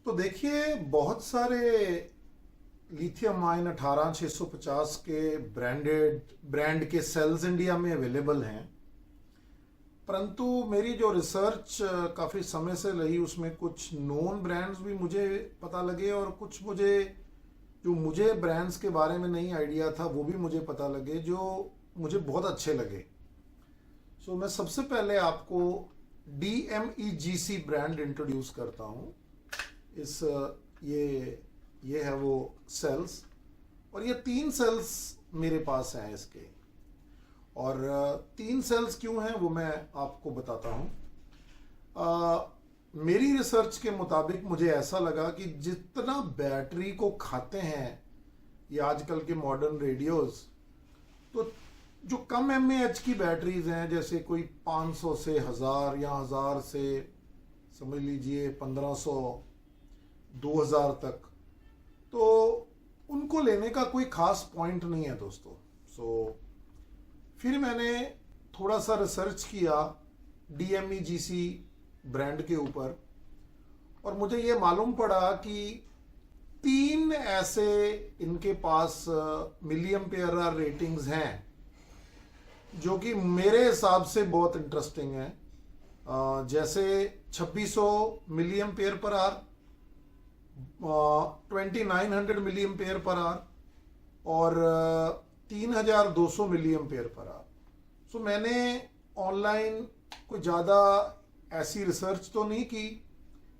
तो देखिए, बहुत सारे लिथियम आयन 18650 के ब्रांड के सेल्स इंडिया में अवेलेबल हैं। परंतु मेरी जो रिसर्च काफ़ी समय से रही, उसमें कुछ नोन ब्रांड्स भी मुझे पता लगे और कुछ मुझे ब्रांड्स के बारे में नहीं आइडिया था वो भी मुझे पता लगे, जो मुझे बहुत अच्छे लगे। सो मैं सबसे पहले आपको DMEGC ब्रांड इंट्रोड्यूस करता हूँ। ये है वो सेल्स, और ये 3 सेल्स मेरे पास हैं इसके। और 3 सेल्स क्यों हैं वो मैं आपको बताता हूँ। मेरी रिसर्च के मुताबिक मुझे ऐसा लगा कि जितना बैटरी को खाते हैं ये आजकल के मॉडर्न रेडियोस, तो जो कम mAh की बैटरीज हैं, जैसे कोई 500 से 1000 या 1000 से समझ लीजिए 1500 2000 तक, तो उनको लेने का कोई खास पॉइंट नहीं है दोस्तों। फिर मैंने थोड़ा सा रिसर्च किया DMEGC ब्रांड के ऊपर, और मुझे ये मालूम पड़ा कि 3 ऐसे इनके पास मिलियम्पेयर आवर रेटिंग्स हैं जो कि मेरे हिसाब से बहुत इंटरेस्टिंग है। जैसे 2600 मिलियम्पेयर पर आवर, 2900 मिलियम्पेयर पर आवर और 3200 मिलियम्पेयर पर आवर। सो मैंने ऑनलाइन कोई ज़्यादा ऐसी रिसर्च तो नहीं की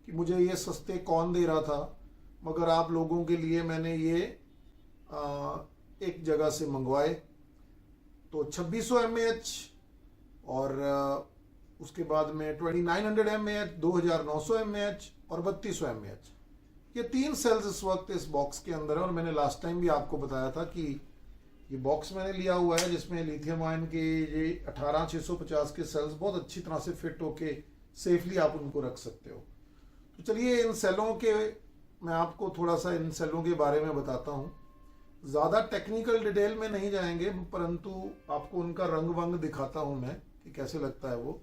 कि मुझे ये सस्ते कौन दे रहा था, मगर आप लोगों के लिए मैंने ये एक जगह से मंगवाए। तो 2600 mAh और उसके बाद में 2900 mAh, 2900 mAh और 3200 mAh, ये 3 सेल्स इस वक्त इस बॉक्स के अंदर है। और मैंने लास्ट टाइम भी आपको बताया था कि ये बॉक्स मैंने लिया हुआ है जिसमें लिथियम आयन के ये 18650 के सेल्स बहुत अच्छी तरह से फिट होके सेफली आप उनको रख सकते हो। तो चलिए इन सेलों के मैं आपको थोड़ा सा इन सेलों के बारे में बताता हूँ। ज़्यादा टेक्निकल डिटेल में नहीं जाएंगे, परंतु आपको उनका रंग वंग दिखाता हूँ मैं कि कैसे लगता है वो।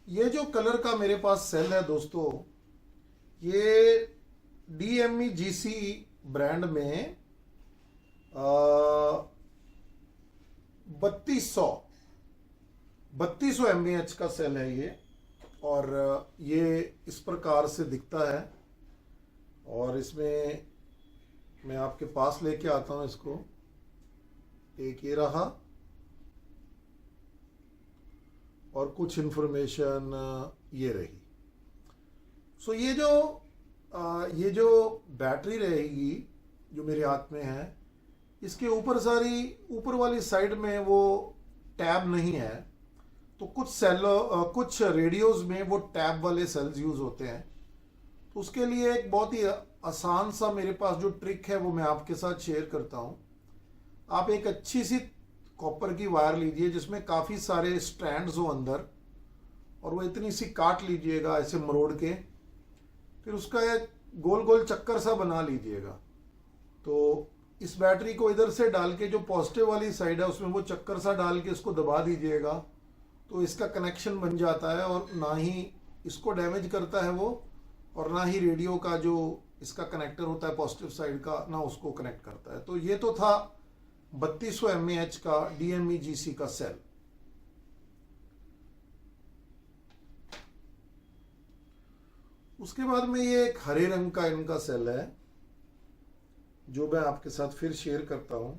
ये जो कलर का मेरे पास सेल है दोस्तों, ये DMEGC ब्रांड में 3200 mAh का सेल है ये, और ये इस प्रकार से दिखता है। और इसमें मैं आपके पास लेके आता हूँ इसको। एक ये रहा, और कुछ इंफॉर्मेशन ये रही। सो ये जो बैटरी रहेगी जो मेरे हाथ में है, इसके ऊपर वाली साइड में वो टैब नहीं है। तो कुछ रेडियोज में वो टैब वाले सेल्स यूज होते हैं। तो उसके लिए एक बहुत ही आसान सा मेरे पास जो ट्रिक है वो मैं आपके साथ शेयर करता हूँ। आप एक अच्छी सी कॉपर की वायर लीजिए जिसमें काफ़ी सारे स्ट्रैंड्स हो अंदर, और वो इतनी सी काट लीजिएगा ऐसे मरोड़ के, फिर उसका एक गोल गोल चक्कर सा बना लीजिएगा। तो इस बैटरी को इधर से डाल के जो पॉजिटिव वाली साइड है उसमें वो चक्कर सा डाल के इसको दबा दीजिएगा, तो इसका कनेक्शन बन जाता है। और ना ही इसको डैमेज करता है वो, और ना ही रेडियो का जो इसका कनेक्टर होता है पॉजिटिव साइड का, ना उसको कनेक्ट करता है। तो ये तो था 3200 mAh का DMEGC का सेल। उसके बाद में ये एक हरे रंग का इनका सेल है जो मैं आपके साथ फिर शेयर करता हूं।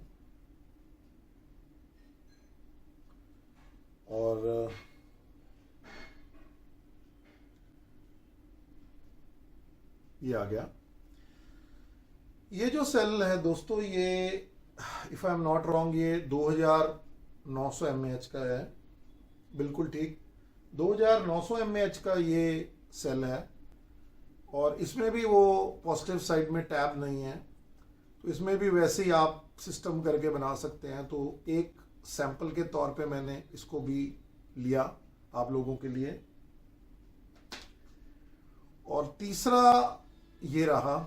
और ये आ गया। ये जो सेल है दोस्तों, ये if I am not wrong ये 2900 mAh का है, बिल्कुल ठीक 2900 mAh का ये सेल है। और इसमें भी वो पॉजिटिव साइड में टैब नहीं है, तो इसमें भी वैसे ही आप सिस्टम करके बना सकते हैं। तो एक सैंपल के तौर पे मैंने इसको भी लिया आप लोगों के लिए। और तीसरा ये रहा,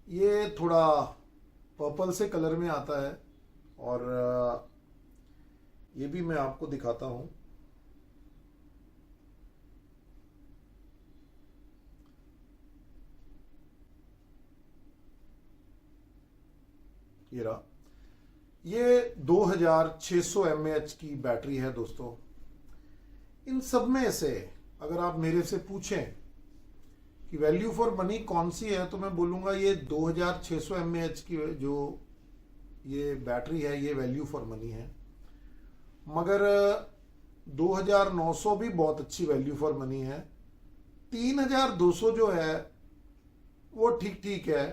ये थोड़ा पर्पल से कलर में आता है, और ये भी मैं आपको दिखाता हूँ। ये रहा, ये 2600 mAh की बैटरी है दोस्तों। इन सब में से अगर आप मेरे से पूछें कि वैल्यू फॉर मनी कौन सी है, तो मैं बोलूँगा ये 2600 mAh की जो ये बैटरी है ये वैल्यू फॉर मनी है। मगर 2900 भी बहुत अच्छी वैल्यू फॉर मनी है। 3200 जो है वो ठीक ठीक है,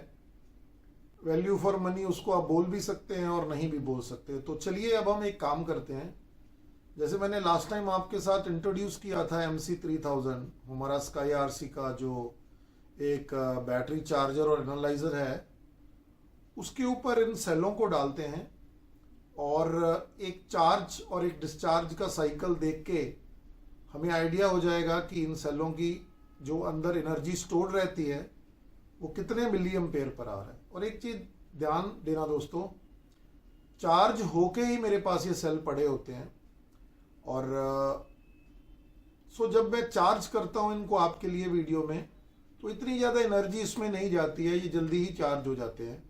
वैल्यू फॉर मनी उसको आप बोल भी सकते हैं और नहीं भी बोल सकते। तो चलिए अब हम एक काम करते हैं, जैसे मैंने लास्ट टाइम आपके साथ इंट्रोड्यूस किया था MC3000, हमारा स्काई RC का जो एक बैटरी चार्जर और एनालाइजर है, उसके ऊपर इन सेलों को डालते हैं और एक चार्ज और एक डिस्चार्ज का साइकिल देख के हमें आइडिया हो जाएगा कि इन सेलों की जो अंदर एनर्जी स्टोर रहती है वो कितने मिली एम्पेयर पर आ रहा है। और एक चीज़ ध्यान देना दोस्तों, चार्ज होके ही मेरे पास ये सेल पड़े होते हैं, और जब मैं चार्ज करता हूँ इनको आपके लिए वीडियो में, तो इतनी ज़्यादा एनर्जी इसमें नहीं जाती है, ये जल्दी ही चार्ज हो जाते हैं।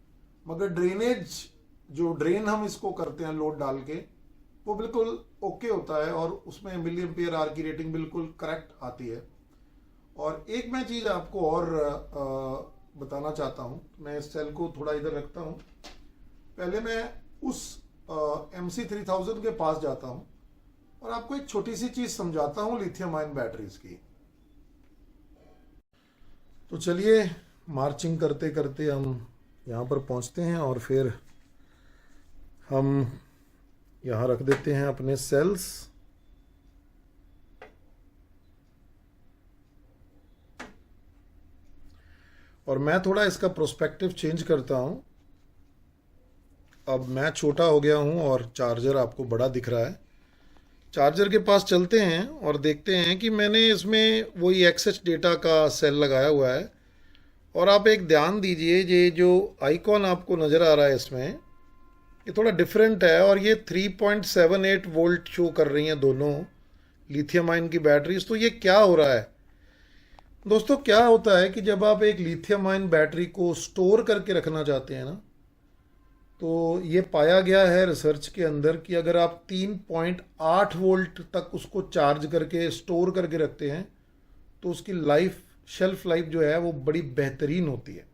मगर ड्रेनेज जो ड्रेन हम इसको करते हैं लोड डाल के, वो बिल्कुल ओके होता है और उसमें मिली एम्पेयर आर की रेटिंग बिल्कुल करेक्ट आती है। और एक मैं चीज़ आपको और बताना चाहता हूँ, मैं इस सेल को थोड़ा इधर रखता हूँ। पहले मैं उस MC3000 के पास जाता हूँ और आपको एक छोटी सी चीज़ समझाता हूँ लिथियम आयन बैटरीज की। तो चलिए मार्चिंग करते करते हम यहाँ पर पहुँचते हैं और फिर हम यहाँ रख देते हैं अपने सेल्स। और मैं थोड़ा इसका प्रोस्पेक्टिव चेंज करता हूँ। अब मैं छोटा हो गया हूँ और चार्जर आपको बड़ा दिख रहा है। चार्जर के पास चलते हैं और देखते हैं कि मैंने इसमें वही XH डेटा का सेल लगाया हुआ है। और आप एक ध्यान दीजिए, ये जो आइकॉन आपको नज़र आ रहा है इसमें, ये थोड़ा डिफरेंट है और ये 3.78 वोल्ट शो कर रही हैं दोनों लिथियम आयन की बैटरीज। तो ये क्या हो रहा है दोस्तों? क्या होता है कि जब आप एक लिथियम आयन बैटरी को स्टोर करके रखना चाहते हैं ना, तो ये पाया गया है रिसर्च के अंदर कि अगर आप 3.8 वोल्ट तक उसको चार्ज करके स्टोर करके रखते हैं तो उसकी शेल्फ लाइफ जो है वो बड़ी बेहतरीन होती है।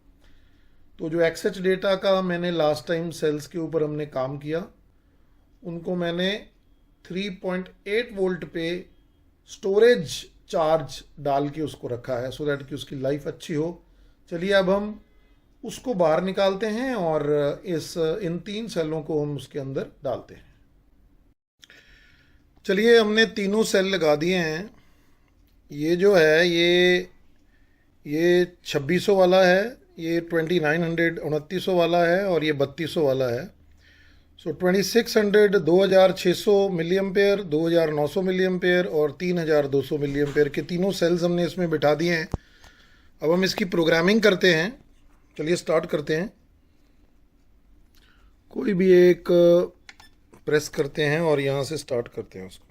तो जो XH डेटा का मैंने लास्ट टाइम सेल्स के ऊपर हमने काम किया, उनको मैंने 3.8 वोल्ट पे स्टोरेज चार्ज डाल के उसको रखा है, सो दैट कि उसकी लाइफ अच्छी हो। चलिए अब हम उसको बाहर निकालते हैं और इन 3 सेलों को हम उसके अंदर डालते हैं। चलिए हमने तीनों सेल लगा दिए हैं। ये जो है ये 2600 वाला है, ये 2900 वाला है और ये 3200 वाला है। सो 2600 2600 मिली एम्पेयर, 2900 मिली एम्पेयर और 3200 मिली एम्पेयर के तीनों सेल्स हमने इसमें बिठा दिए हैं। अब हम इसकी प्रोग्रामिंग करते हैं। चलिए स्टार्ट करते हैं। कोई भी एक प्रेस करते हैं और यहाँ से स्टार्ट करते हैं उसको।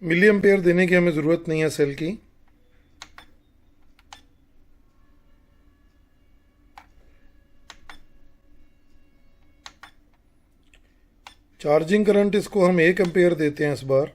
मिली एम्पेयर देने की हमें ज़रूरत नहीं है सेल की। चार्जिंग करंट इसको हम 1 एम्पेयर देते हैं इस बार।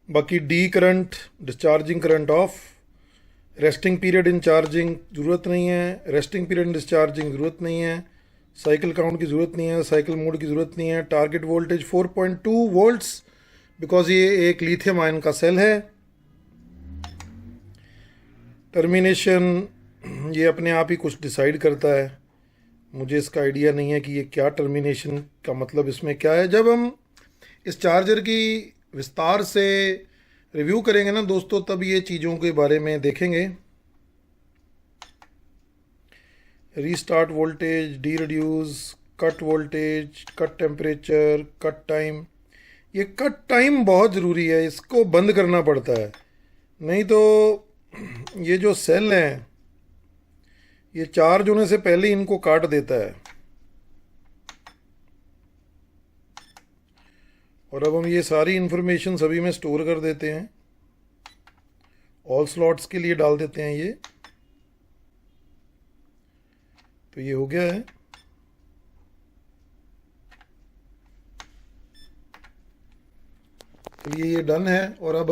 बाकी D current, discharging current of. Resting period in charging ज़रूरत नहीं है, रेस्टिंग पीरियड इन डिस्चार्जिंग ज़रूरत नहीं है, साइकिल काउंट की ज़रूरत नहीं है, साइकिल मोड की ज़रूरत नहीं है। टारगेट वोल्टेज 4.2 वोल्ट्स, बिकॉज ये एक लिथियम आयन का सेल है। टर्मिनेशन ये अपने आप ही कुछ डिसाइड करता है, मुझे इसका आइडिया नहीं है कि ये क्या टर्मिनेशन का मतलब इसमें क्या है। जब हम इस चार्जर की विस्तार से रिव्यू करेंगे ना दोस्तों, तब ये चीज़ों के बारे में देखेंगे। Restart voltage, D reduce, cut voltage, cut temperature, cut time. ये कट टाइम बहुत ज़रूरी है, इसको बंद करना पड़ता है, नहीं तो ये जो सेल हैं ये चार्ज होने से पहले इनको काट देता है। और अब हम ये सारी इन्फॉर्मेशन सभी में स्टोर कर देते हैं, ऑल स्लॉट्स के लिए डाल देते हैं ये। तो ये हो गया है। तो ये डन है। और अब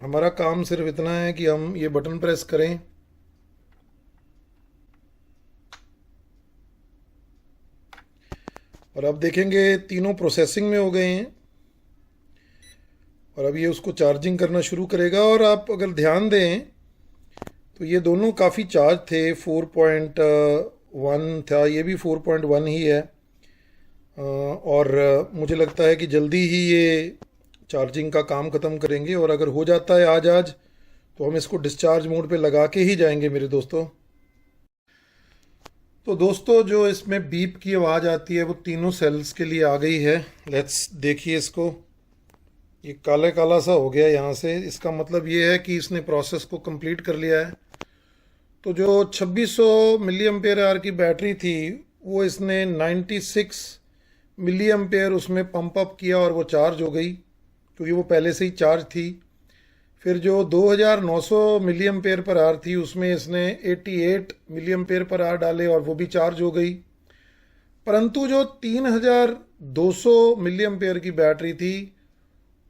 हमारा काम सिर्फ इतना है कि हम ये बटन प्रेस करें और अब देखेंगे तीनों प्रोसेसिंग में हो गए हैं और अब ये उसको चार्जिंग करना शुरू करेगा। और आप अगर ध्यान दें तो ये दोनों काफ़ी चार्ज थे, 4.1 था, ये भी 4.1 ही है। और मुझे लगता है कि जल्दी ही ये चार्जिंग का काम ख़त्म करेंगे और अगर हो जाता है आज तो हम इसको डिस्चार्ज मोड पे लगा के ही जाएंगे मेरे दोस्तों। तो दोस्तों जो इसमें बीप की आवाज़ आती है वो तीनों सेल्स के लिए आ गई है। लेट्स देखिए इसको, ये काला काला सा हो गया यहाँ से, इसका मतलब ये है कि इसने प्रोसेस को कंप्लीट कर लिया है। तो जो 2600 मिली एम्पेयर आवर की बैटरी थी वो इसने 96 मिली एम्पेयर उसमें पंप अप किया और वो चार्ज हो गई, क्योंकि वो पहले से ही चार्ज थी। फिर जो 2900 मिली एम्पेयर पर आवर थी उसमें इसने 88 मिली एम्पेयर पर आवर डाले और वो भी चार्ज हो गई। परंतु जो 3200 मिली एम्पेयर की बैटरी थी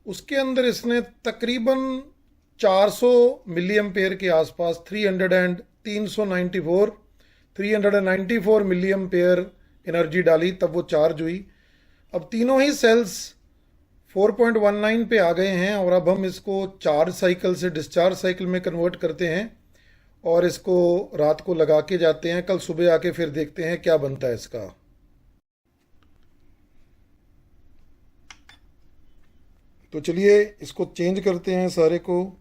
उसके अंदर इसने तकरीबन 400 मिली एम्पेयर के आसपास 394 मिली एम्पेयर एनर्जी डाली, तब वो चार्ज हुई। अब तीनों ही सेल्स 4.19 पे आ गए हैं और अब हम इसको चार्ज साइकिल से डिस्चार्ज साइकिल में कन्वर्ट करते हैं और इसको रात को लगा के जाते हैं। कल सुबह आके फिर देखते हैं क्या बनता है इसका। तो चलिए इसको चेंज करते हैं सारे को।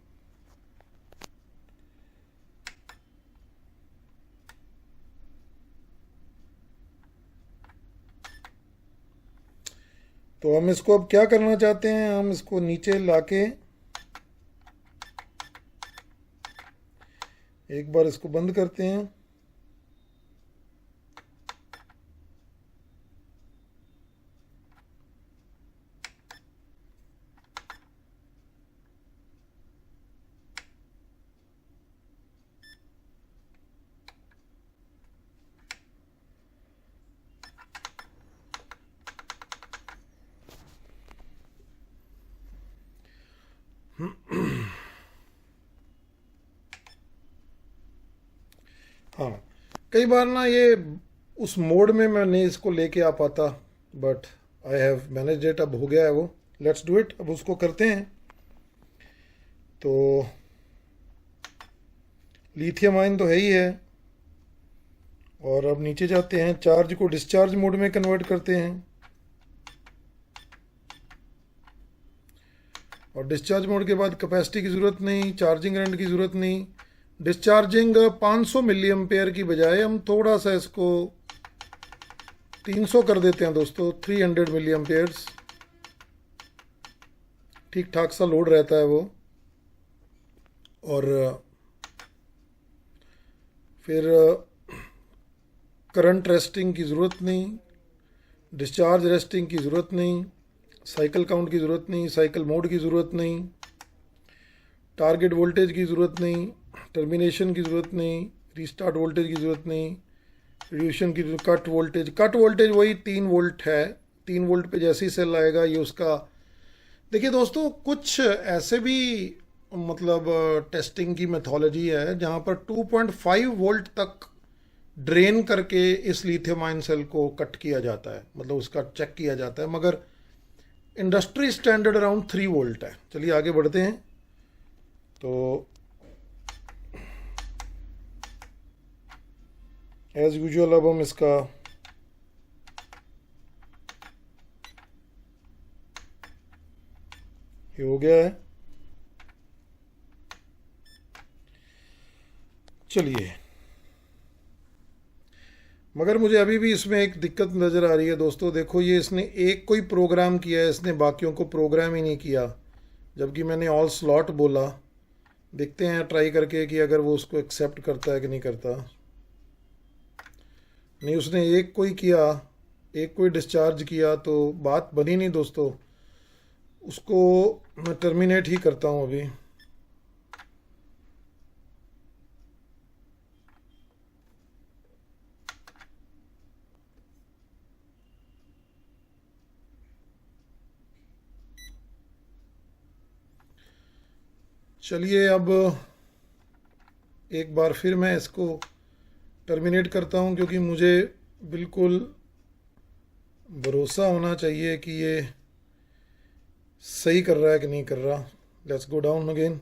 तो हम इसको अब क्या करना चाहते हैं, हम इसको नीचे लाके एक बार इसको बंद करते हैं। हाँ, कई बार ना ये उस मोड में मैं नहीं इसको लेके आ पाता, but I have manage it. अब हो गया है वो, लेट्स डू इट। अब उसको करते हैं। तो लिथियम आयन तो है ही है और अब नीचे जाते हैं, चार्ज को डिस्चार्ज मोड में कन्वर्ट करते हैं और डिस्चार्ज मोड के बाद कैपेसिटी की ज़रूरत नहीं, चार्जिंग करंट की ज़रूरत नहीं। डिस्चार्जिंग 500 मिली एम्पेयर की बजाय हम थोड़ा सा इसको 300 कर देते हैं दोस्तों, 300 मिली एम्पेयर्स। ठीक ठाक सा लोड रहता है वो। और फिर करंट रेस्टिंग की ज़रूरत नहीं, डिस्चार्ज रेस्टिंग की ज़रूरत नहीं, साइकिल काउंट की ज़रूरत नहीं, साइकिल मोड की ज़रूरत नहीं, टारगेट वोल्टेज की ज़रूरत नहीं, टर्मिनेशन की ज़रूरत नहीं, रीस्टार्ट वोल्टेज की ज़रूरत नहीं, रिड्यूशन की, कट वोल्टेज वही 3 वोल्ट है। 3 वोल्ट पे जैसे ही सेल आएगा ये उसका। देखिए दोस्तों, कुछ ऐसे भी मतलब टेस्टिंग की मेथोलॉजी है जहाँ पर 2.5 वोल्ट तक ड्रेन करके इस लिथियम आयन सेल को कट किया जाता है, मतलब उसका चेक किया जाता है, मगर इंडस्ट्री स्टैंडर्ड अराउंड 3 वोल्ट है। चलिए आगे बढ़ते हैं। तो एज यूजुअल अब हम इसका ये हो गया है। चलिए, मगर मुझे अभी भी इसमें एक दिक्कत नज़र आ रही है दोस्तों। देखो, ये इसने एक कोई प्रोग्राम किया है, इसने बाकियों को प्रोग्राम ही नहीं किया, जबकि मैंने ऑल स्लॉट बोला। देखते हैं ट्राई करके कि अगर वो उसको एक्सेप्ट करता है कि नहीं करता। नहीं, उसने एक कोई किया, एक कोई डिस्चार्ज किया, तो बात बनी नहीं दोस्तों। उसको मैं टर्मिनेट ही करता हूँ अभी। चलिए, अब एक बार फिर मैं इसको टर्मिनेट करता हूँ, क्योंकि मुझे बिल्कुल भरोसा होना चाहिए कि ये सही कर रहा है कि नहीं कर रहा। Let's go down again.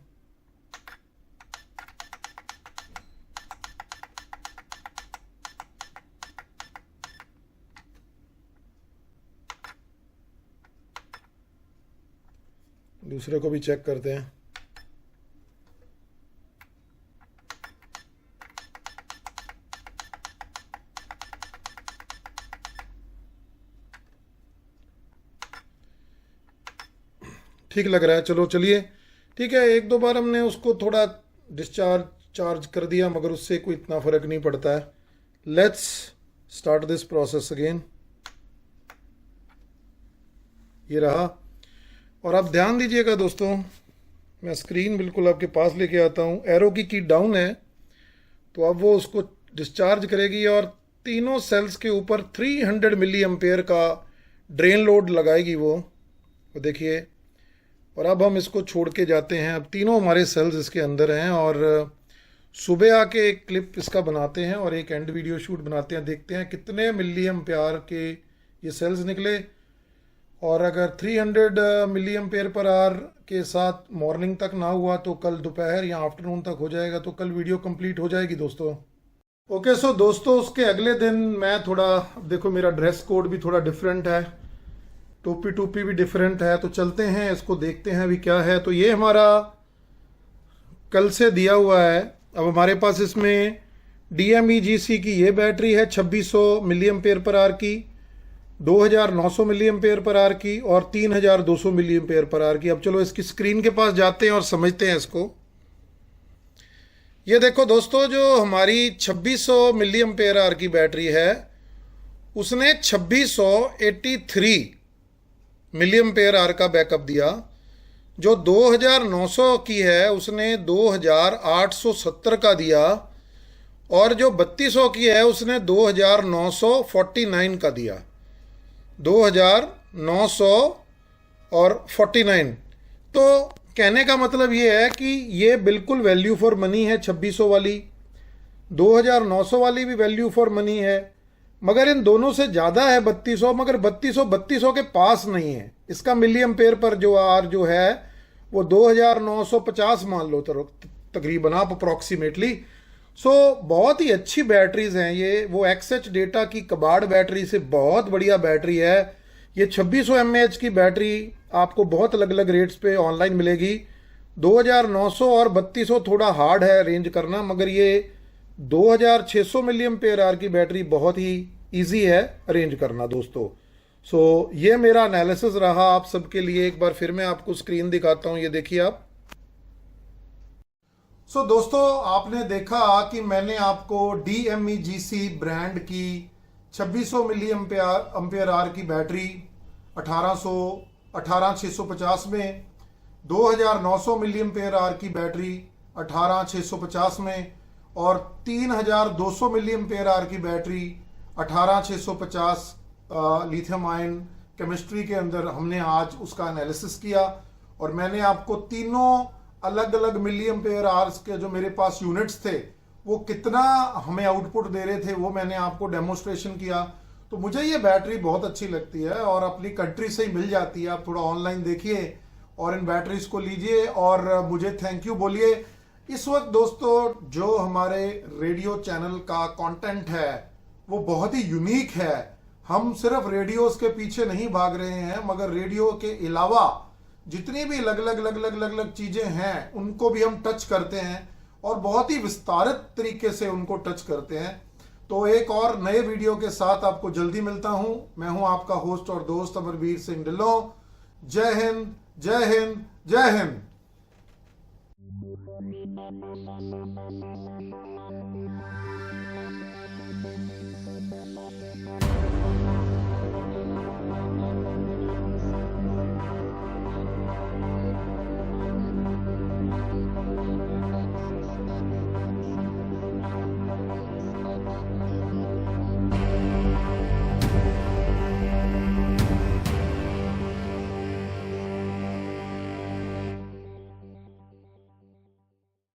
दूसरे को भी चेक करते हैं। ठीक लग रहा है। चलो चलिए, ठीक है। एक दो बार हमने उसको थोड़ा डिस्चार्ज चार्ज कर दिया, मगर उससे कोई इतना फ़र्क नहीं पड़ता है। Let's start this process again. ये रहा। और आप ध्यान दीजिएगा दोस्तों, मैं स्क्रीन बिल्कुल आपके पास लेके आता हूँ। एरो की डाउन है, तो अब वो उसको डिस्चार्ज करेगी और तीनों सेल्स के ऊपर 300 मिली एम्पेयर का ड्रेन लोड लगाएगी वो देखिए। और अब हम इसको छोड़ के जाते हैं। अब तीनों हमारे सेल्स इसके अंदर हैं, और सुबह आके एक क्लिप इसका बनाते हैं और एक एंड वीडियो शूट बनाते हैं। देखते हैं कितने मिली एम्पेयर के ये सेल्स निकले। और अगर 300 मिली एम्पेयर पर आवर के साथ मॉर्निंग तक ना हुआ तो कल दोपहर या आफ्टरनून तक हो जाएगा, तो कल वीडियो कंप्लीट हो जाएगी दोस्तों। ओके, सो दोस्तों, उसके अगले दिन मैं थोड़ा, देखो मेरा ड्रेस कोड भी थोड़ा डिफरेंट है, टोपी भी डिफरेंट है। तो चलते हैं, इसको देखते हैं अभी क्या है। तो ये हमारा कल से दिया हुआ है। अब हमारे पास इसमें DMEGC की ये बैटरी है 2600 मिली एम्पेयर पर आवर की, 2900 मिली एम्पेयर पर आवर की और 3200 मिली एम्पेयर पर आवर की। अब चलो इसकी स्क्रीन के पास जाते हैं और समझते हैं इसको। ये देखो दोस्तों, जो हमारी 2600 मिली एम्पेयर आवर की बैटरी है, उसने 2683 मिली एम्पेयर आवर का बैकअप दिया। जो 2900 की है उसने 2870 का दिया, और जो 3200 की है उसने 2949 का दिया। 2900 और 49। तो कहने का मतलब ये है कि ये बिल्कुल वैल्यू फॉर मनी है। 2600 वाली, 2900 वाली भी वैल्यू फॉर मनी है, मगर इन दोनों से ज़्यादा है 3200। मगर 3200 के पास नहीं है। इसका मिली एम्पेयर पर जो आर जो है वो 2950 मान लो तकरीबन आप अप्रॉक्सीमेटली। सो बहुत ही अच्छी बैटरीज हैं ये। वो XH डेटा की कबाड़ बैटरी से बहुत बढ़िया बैटरी है ये। 2600 mAh की बैटरी आपको बहुत अलग अलग रेट्स पे ऑनलाइन मिलेगी। 2900 और 3200 थोड़ा हार्ड है अरेंज करना, मगर ये 2600 मिली एम्पेयर आवर की बैटरी बहुत ही इजी है अरेंज करना दोस्तों। सो ये मेरा एनालिसिस रहा आप सबके लिए। एक बार फिर मैं आपको स्क्रीन दिखाता हूँ, ये देखिए आप। सो दोस्तों, आपने देखा कि मैंने आपको DMEGC ब्रांड की 2600 मिली अम्पेयर आर की बैटरी 18650 में, 2900 मिली अम्पेयर आर की बैटरी 18650 में, और 3200 मिली अम्पेयर आर की बैटरी 18650 लिथियम आयन केमिस्ट्री के अंदर हमने आज उसका एनालिसिस किया। और मैंने आपको तीनों अलग अलग मिली एम्पेयर आवर्स के जो मेरे पास यूनिट्स थे वो कितना हमें आउटपुट दे रहे थे वो मैंने आपको डेमोस्ट्रेशन किया। तो मुझे ये बैटरी बहुत अच्छी लगती है और अपनी कंट्री से ही मिल जाती है। आप थोड़ा ऑनलाइन देखिए और इन बैटरीज को लीजिए और मुझे थैंक यू बोलिए। इस वक्त दोस्तों जो हमारे रेडियो चैनल का कंटेंट है वो बहुत ही यूनिक है। हम सिर्फ रेडियोस के पीछे नहीं भाग रहे हैं, मगर रेडियो के अलावा जितनी भी अलग अलग चीजें हैं उनको भी हम टच करते हैं और बहुत ही विस्तारित तरीके से उनको टच करते हैं। तो एक और नए वीडियो के साथ आपको जल्दी मिलता हूं। मैं हूं आपका होस्ट और दोस्त अमरवीर सिंह ढिल्लों। जय हिंद, जय हिंद, जय हिंद।